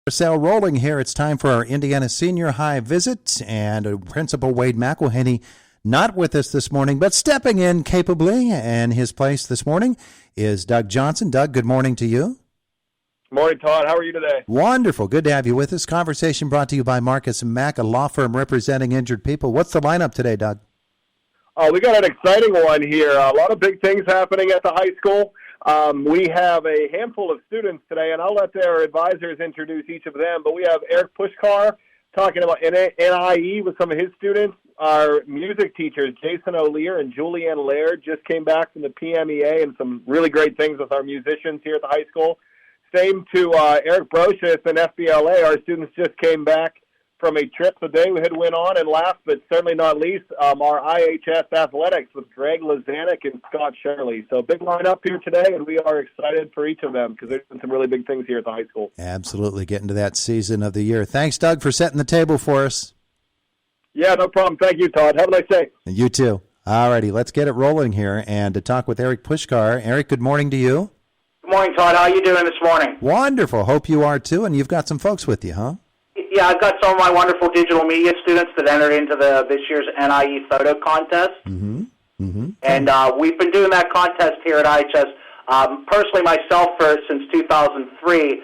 Carousel rolling here. It's time for our Indiana Senior High visit, and Principal Wade McElhaney not with us this morning, but stepping in capably, and his place this morning is Doug Johnson. Doug, good morning to you. Morning, Todd. How are you today? Wonderful. Good to have you with us. Conversation brought to you by Marcus & Mack, a law firm representing injured people. What's the lineup today, Doug? We got an exciting one here. A lot of big things happening at the high school. We have a handful of students today, and I'll let their advisors introduce each of them. But we have Eric Pushkar talking about NIE with some of his students. Our music teachers, Jason O'Lear and Julianne Laird, just came back from the PMEA and some really great things with our musicians here at the high school. Same to Eric Brocious and Fbla. Our students just came back from a trip that they had went on. And last but certainly not least, our IHS athletics with Greg Lazanik and Scott Shirley. So big lineup here today, and we are excited for each of them because there's been some really big things here at the high school. Absolutely, getting to that season of the year. Thanks, Doug, for setting the table for us. Yeah, no problem. Thank you, Todd. Have a nice day. And you too. All righty, let's get it rolling here and to talk with Eric Pushkar. Eric, good morning to you. Good morning, Todd. How are you doing this morning? Wonderful. Hope you are too, and you've got some folks with you, huh? Yeah, I've got some of my wonderful digital media students that entered into this year's NIE photo contest. And we've been doing that contest here at IHS. Personally, myself, since 2003,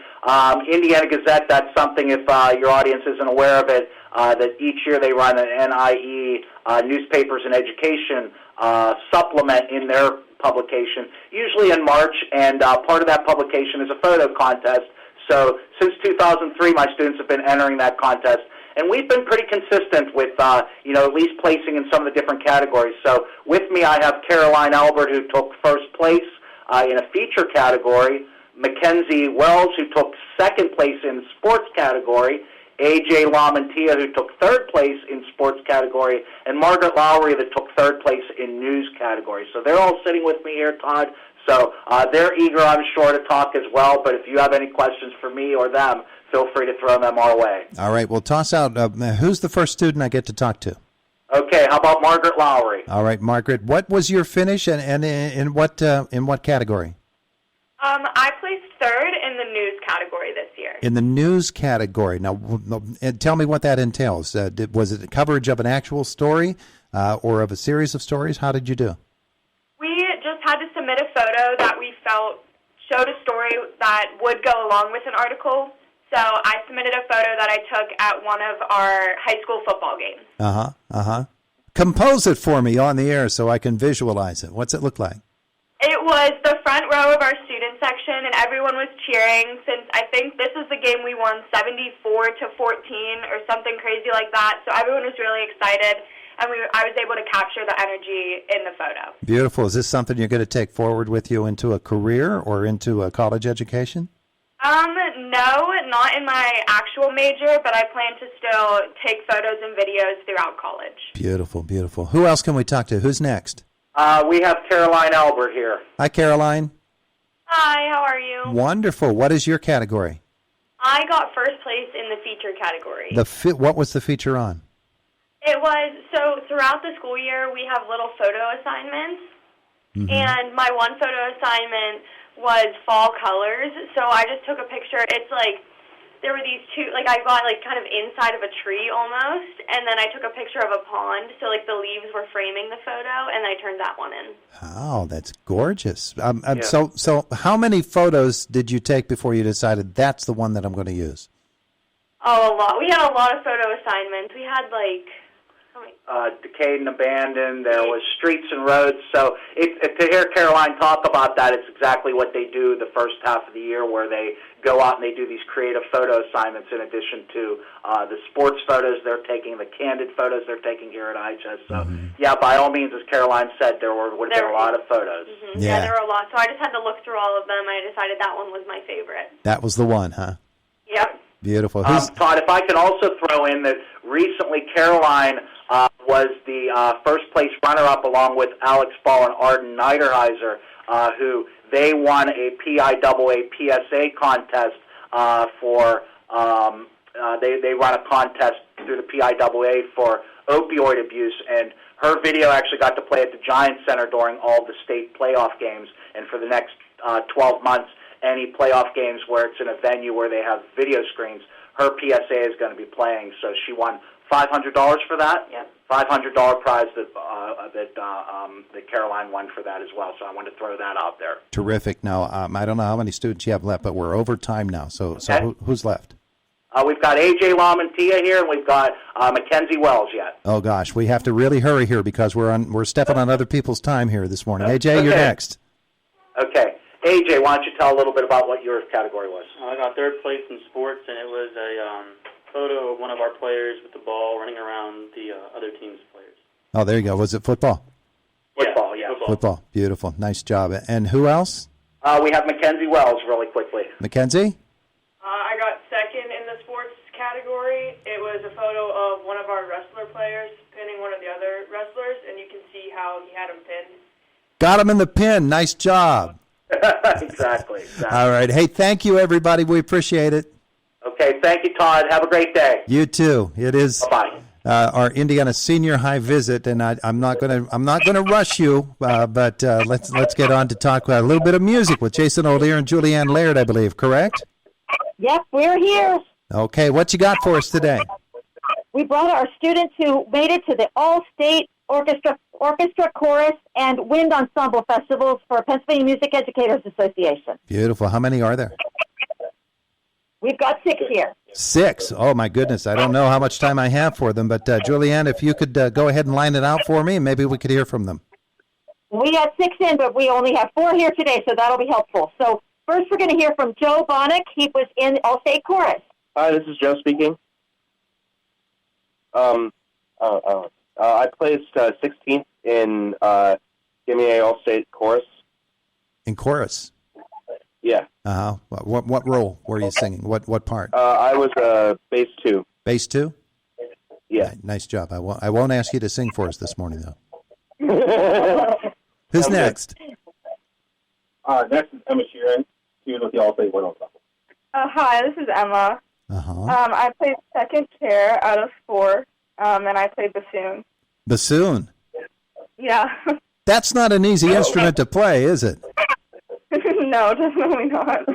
Indiana Gazette, that's something, if your audience isn't aware of it, that each year they run an NIE newspapers and education supplement in their publication, usually in March, and part of that publication is a photo contest. So since 2003, my students have been entering that contest, and we've been pretty consistent with, at least placing in some of the different categories. So with me, I have Caroline Albert, who took first place in a feature category, Mackenzie Wells, who took second place in the sports category, A.J. LaMantia, who took third place in sports category, and Margaret Lowry, that took third place in news category. So they're all sitting with me here, Todd. So they're eager, I'm sure, to talk as well. But if you have any questions for me or them, feel free to throw them our way. All right. Well, toss out who's the first student I get to talk to? Okay. How about Margaret Lowry? All right, Margaret. What was your finish, and in what category? I placed third in the news category this year. In the news category. Now, tell me what that entails. Was it coverage of an actual story or of a series of stories? How did you do? We just had to submit a photo that we felt showed a story that would go along with an article. So I submitted a photo that I took at one of our high school football games. Compose it for me on the air so I can visualize it. What's it look like? It was the front row of our student section, and everyone was cheering since I think this is the game we won 74-14 or something crazy like that. So everyone was really excited, and I was able to capture the energy in the photo. Beautiful. Is this something you're going to take forward with you into a career or into a college education? No, not in my actual major, but I plan to still take photos and videos throughout college. Beautiful, beautiful. Who else can we talk to? Who's next? We have Caroline Albert here. Hi, Caroline. Hi, how are you? Wonderful. What is your category? I got first place in the feature category. What was the feature on? It was, so throughout the school year, we have little photo assignments, and my one photo assignment was fall colors, so I just took a picture. It's like, there were these two, like I got like kind of inside of a tree almost, and then I took a picture of a pond, so like the leaves were framing the photo, and I turned that one in. Oh, that's gorgeous. So how many photos did you take before you decided that's the one that I'm going to use? Oh, a lot. We had a lot of photo assignments. We had like... Decayed and Abandoned, there was Streets and Roads. So to hear Caroline talk about that, it's exactly what they do the first half of the year, where they go out and they do these creative photo assignments in addition to the sports photos they're taking, the candid photos they're taking here at IHS. So, yeah, by all means, as Caroline said, there would have been a lot of photos. Yeah, there were a lot. So I just had to look through all of them. I decided that one was my favorite. That was the one, huh? Yep. Beautiful. Todd, if I can also throw in that recently Caroline was the first place runner-up along with Alex Ball and Arden Niederheiser, who they won a PIAA PSA contest for, they run a contest through the PIAA for opioid abuse, and her video actually got to play at the Giants Center during all the state playoff games and for the next 12 months. any playoff games where it's in a venue where they have video screens, her PSA is going to be playing. So she won $500 for that. Yep. $500 prize that Caroline won for that as well. So I wanted to throw that out there. Terrific. Now, I don't know how many students you have left, but we're over time now. So who's left? We've got A.J. Lamantia here, and we've got Mackenzie Wells yet. Oh, gosh. We have to really hurry here because we're stepping on other people's time here this morning. A.J., you're next. Okay. A.J., why don't you tell a little bit about what your category was? I got third place in sports, and it was a photo of one of our players with the ball running around the other team's players. Oh, there you go. Was it football? Football, yeah. Football. Beautiful. Nice job. And who else? We have Mackenzie Wells really quickly. Mackenzie? I got second in the sports category. It was a photo of one of our wrestler players pinning one of the other wrestlers, and you can see how he had him pinned. Got him in the pin. Nice job. Exactly. All right. Hey, thank you, everybody. We appreciate it. Okay, thank you, Todd. Have a great day. You too. It is Bye-bye. Our Indiana Senior High visit, and I'm not gonna rush you, but let's get on to talk about a little bit of music with Jason O'Leary and Julianne Laird, I believe. Correct? Yep, we're here. Okay, what you got for us today? We brought our students who made it to the All-State Orchestra, Chorus, and Wind Ensemble Festivals for Pennsylvania Music Educators Association. Beautiful. How many are there? We've got 6 here. 6. Oh, my goodness. I don't know how much time I have for them, but Julianne, if you could go ahead and line it out for me, maybe we could hear from them. We had 6 in, but we only have 4 here today, so that'll be helpful. So first we're going to hear from Joe Bonnick. He was in All-State Chorus. Hi, this is Joe speaking. I placed 16th in Give Me a All-State Chorus. In chorus? Yeah. Uh-huh. What role were you singing? What part? I was bass 2. Bass 2? Yeah. Right, nice job. I won't ask you to sing for us this morning, though. Who's next? Next is Emma Sheeran. She was with the All-State Wind Ensemble. Hi, this is Emma. Uh-huh. I played second chair out of 4, and I played bassoon. Bassoon? Yeah. That's not an easy instrument to play, is it? No, definitely not.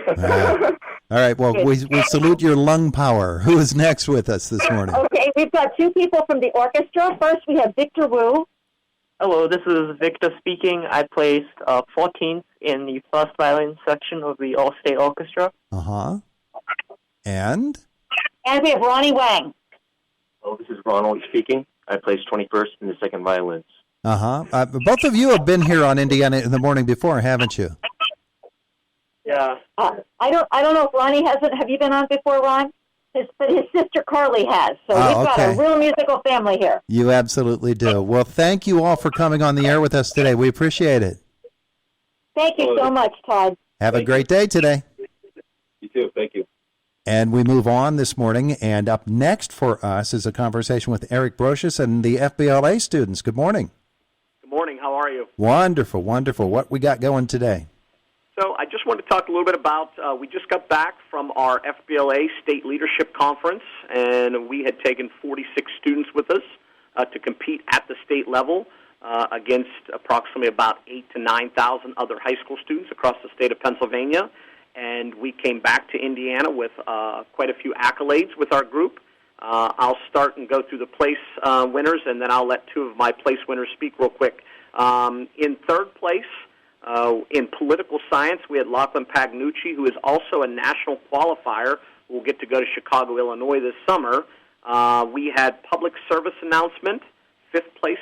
All right, well, we salute your lung power. Who is next with us this morning? Okay, we've got 2 people from the orchestra. First, we have Victor Wu. Hello, this is Victor speaking. I placed 14th in the first violin section of the All-State Orchestra. Uh-huh. And we have Ronnie Wang. Oh, this is Ronald speaking. I placed 21st in the second violins. uh-huh. Both of you have been here on Indiana in the Morning before, haven't you? Yeah. I don't know if Ronnie hasn't. Have you been on before, Ron? But his sister Carly has. So we've got a real musical family here. You absolutely do. Well, thank you all for coming on the air with us today. We appreciate it. Thank you so much, Todd. Have a great day today. You too. Thank you. And we move on this morning, and up next for us is a conversation with Eric Brocious and the Fbla students. Good morning. Good morning. How are you? Wonderful, wonderful. What we got going today? So I just wanted to talk a little bit about, we just got back from our Fbla State Leadership Conference, and we had taken 46 students with us to compete at the state level against approximately about 8,000 to 9,000 other high school students across the state of Pennsylvania. And we came back to Indiana with quite a few accolades with our group. I'll start and go through the place winners, and then I'll let 2 of my place winners speak real quick. In third place, in political science, we had Lachlan Pagnucci, who is also a national qualifier, who will get to go to Chicago, Illinois this summer. We had public service announcement, 5th place,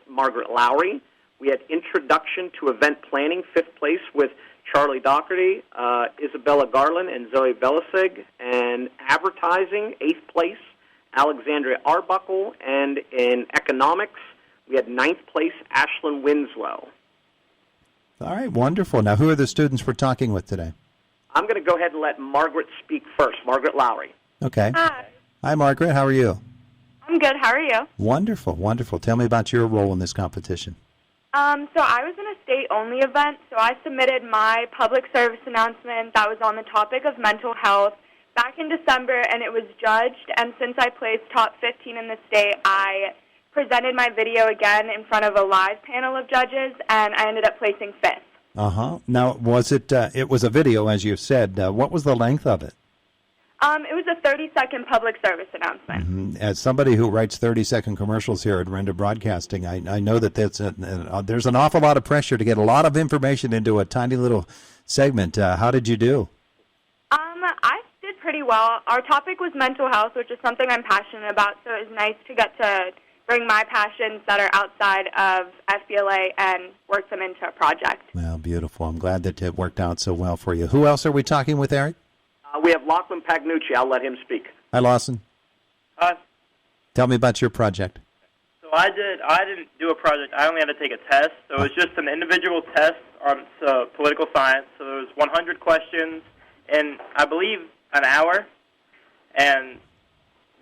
Margaret Lowry. We had introduction to event planning, 5th place, with Charlie Doherty, Isabella Garland, and Zoe Belisig. And advertising, 8th place, Alexandria Arbuckle. And in economics, we had 9th place, Ashlyn Winslow. All right, wonderful. Now, who are the students we're talking with today? I'm going to go ahead and let Margaret speak first. Margaret Lowry. Okay. Hi. Hi, Margaret. How are you? I'm good. How are you? Wonderful, wonderful. Tell me about your role in this competition. So I was in a state-only event, so I submitted my public service announcement that was on the topic of mental health back in December, and it was judged. And since I placed top 15 in the state, I presented my video again in front of a live panel of judges, and I ended up placing 5th. Now, was it? It was a video, as you said. What was the length of it? It was a 30-second public service announcement. Mm-hmm. As somebody who writes 30-second commercials here at Render Broadcasting, I know that there's an awful lot of pressure to get a lot of information into a tiny little segment. How did you do? I did pretty well. Our topic was mental health, which is something I'm passionate about, so it was nice to get to bring my passions that are outside of Fbla and work them into a project. Well, beautiful. I'm glad that it worked out so well for you. Who else are we talking with, Eric? We have Lachlan Pagnucci. I'll let him speak. Hi, Lawson. Hi. Tell me about your project. So I didn't do a project. I only had to take a test. So it was just an individual test on political science. So there was 100 questions in, I believe, an hour. And,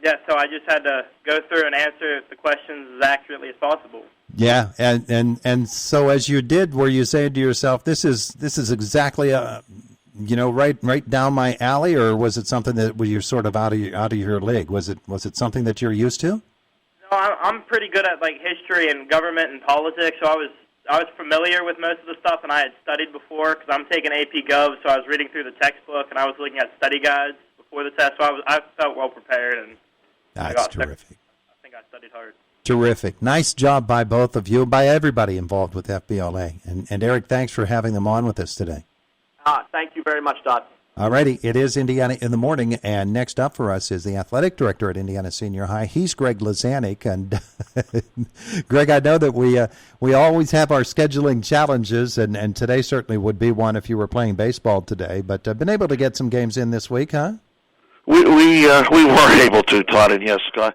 yeah, so I just had to go through and answer the questions as accurately as possible. Yeah, and so as you did, were you saying to yourself, this is exactly right down my alley, or was it something that you're sort of out of your league? Was it something that you're used to? No, I'm pretty good at like history and government and politics, so I was familiar with most of the stuff, and I had studied before because I'm taking AP Gov, so I was reading through the textbook and I was looking at study guides before the test, so I felt well prepared, and that's terrific. I think I studied hard. Terrific. Nice job by both of you, by everybody involved with FBLA. And Eric, thanks for having them on with us today. Thank you very much, Todd. All righty. It is Indiana in the Morning, and next up for us is the athletic director at Indiana Senior High. He's Greg Lazanik. And Greg, I know that we always have our scheduling challenges, and today certainly would be one if you were playing baseball today. But been able to get some games in this week, huh? We were able to, Todd, and yes, Scott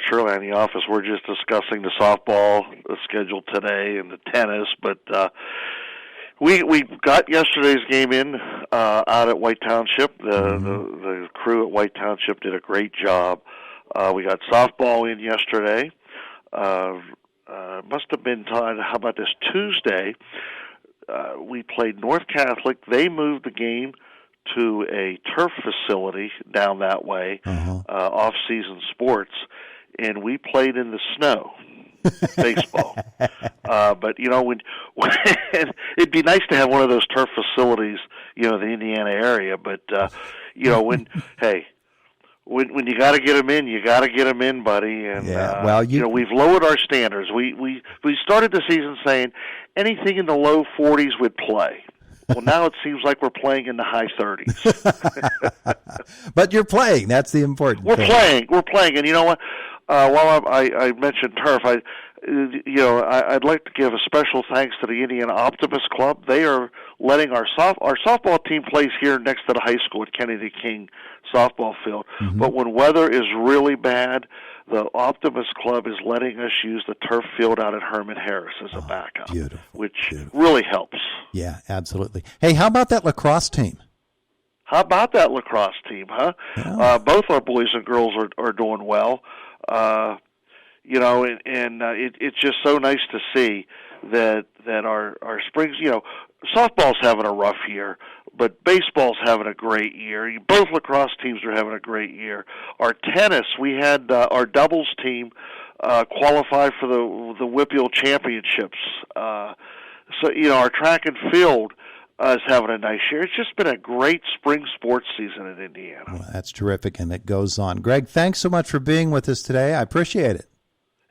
Shirley in the office. We're just discussing the softball schedule today and the tennis, but we got yesterday's game in out at White Township. The crew at White Township did a great job. We got softball in yesterday. Must have been, Todd, how about this Tuesday? We played North Catholic. They moved the game to a turf facility down that way, off-season sports, and we played in the snow, baseball. But, when it'd be nice to have one of those turf facilities, in the Indiana area. But, when you got to get them in, you got to get them in, buddy. And, we've lowered our standards. We started the season saying anything in the low 40s would play. Well, now it seems like we're playing in the high 30s. But you're playing. That's the important thing. We're playing. And you know what? While I mentioned turf, I'd like to give a special thanks to the Indiana Optimist Club. They are letting our softball team plays here next to the high school at Kennedy King softball field. Mm-hmm. But when weather is really bad, the Optimist Club is letting us use the turf field out at Herman Harris as a backup, which really helps. Yeah, absolutely. Hey, how about that lacrosse team? Huh? Yeah. Both our boys and girls are doing well. It's just so nice to see that our springs, softball's having a rough year, but baseball's having a great year. Both lacrosse teams are having a great year. Our tennis, we had our doubles team qualify for the WPIAL championships. Our track and field is having a nice year. It's just been a great spring sports season in Indiana. Well, that's terrific, and it goes on. Greg, thanks so much for being with us today. I appreciate it.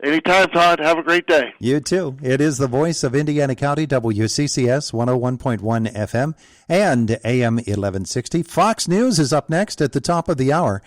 Anytime, Todd. Have a great day. You too. It is the voice of Indiana County, WCCS 101.1 FM and AM 1160. Fox News is up next at the top of the hour.